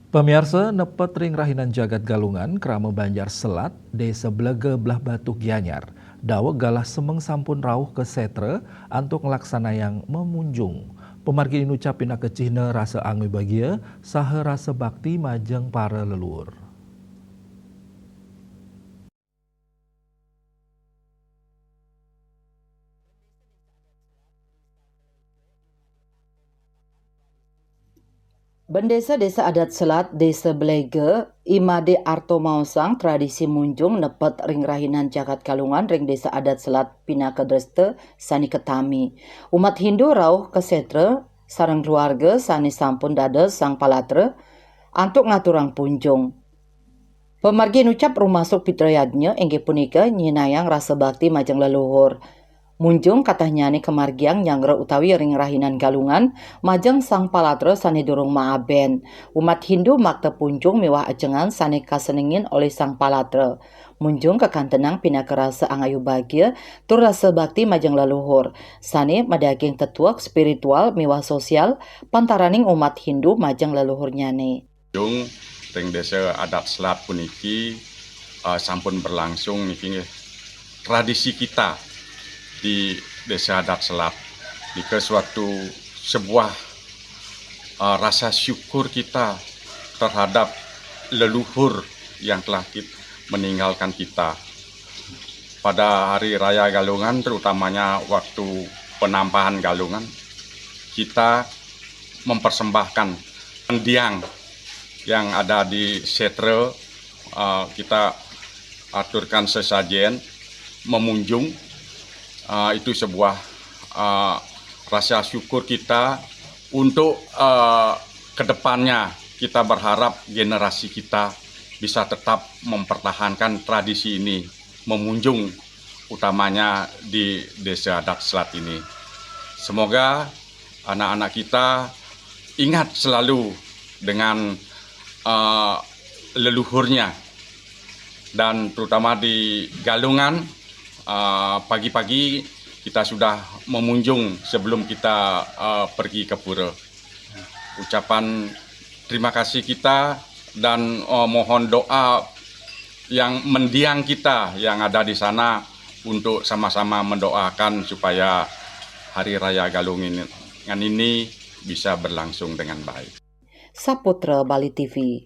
Pemirsa nepet ring rahinan jagat galungan kerama Banjar Selat, desa Blege belah Batu Gianyar. Dawek galah semeng sampun rauh ke setre untuk ngelaksana yang memunjung. Pemargi ngucapin kecihna rasa angui bagia, saha rasa bakti majeng para leluhur. Bendesa Desa Adat Selat Desa Blege Imade Arto Mausang tradisi munjung nepet ring rahinan jagat kalungan ring Desa Adat Selat Pinaka Dreste sani ketami. Umat Hindu rauh ke setre sareng keluarga sani sampun dados sang palatre antuk ngaturang punjung. Pemargi nucap rumasuk pitrayadnya inggih punika nyinayang rasa bakti majeng leluhur. Munjung katanya nih kemargiang nyangre utawi ring rahinan galungan majeng sang palatre sani durung maaben. Umat Hindu makte punjung miwah ajengan sani kasenengin oleh sang palatre. Munjung kekantenang pinaka rasa angayu bahagia tur rasa bakti majeng leluhur. Sani madaging tetuak spiritual miwah sosial pantaraning umat Hindu majeng leluhurnya nih. Munjung ring Desa Adat Selat puniki sampun berlangsung niki tradisi kita di Desa Adat Selat. Nika suatu sebuah rasa syukur kita terhadap leluhur yang telah meninggalkan kita. Pada hari raya Galungan, terutamanya waktu penampahan Galungan, kita mempersembahkan mendiang yang ada di setre, kita aturkan sesajen, memunjung. Itu sebuah rasa syukur kita untuk kedepannya kita berharap generasi kita bisa tetap mempertahankan tradisi ini, memunjung utamanya di Desa Adat Selat ini. Semoga anak-anak kita ingat selalu dengan leluhurnya, dan terutama di Galungan pagi-pagi kita sudah memunjung sebelum kita pergi ke pura. Ucapan terima kasih kita dan mohon doa yang mendiang kita yang ada di sana untuk sama-sama mendoakan supaya Hari Raya Galungan ini bisa berlangsung dengan baik. Saputra Bali TV.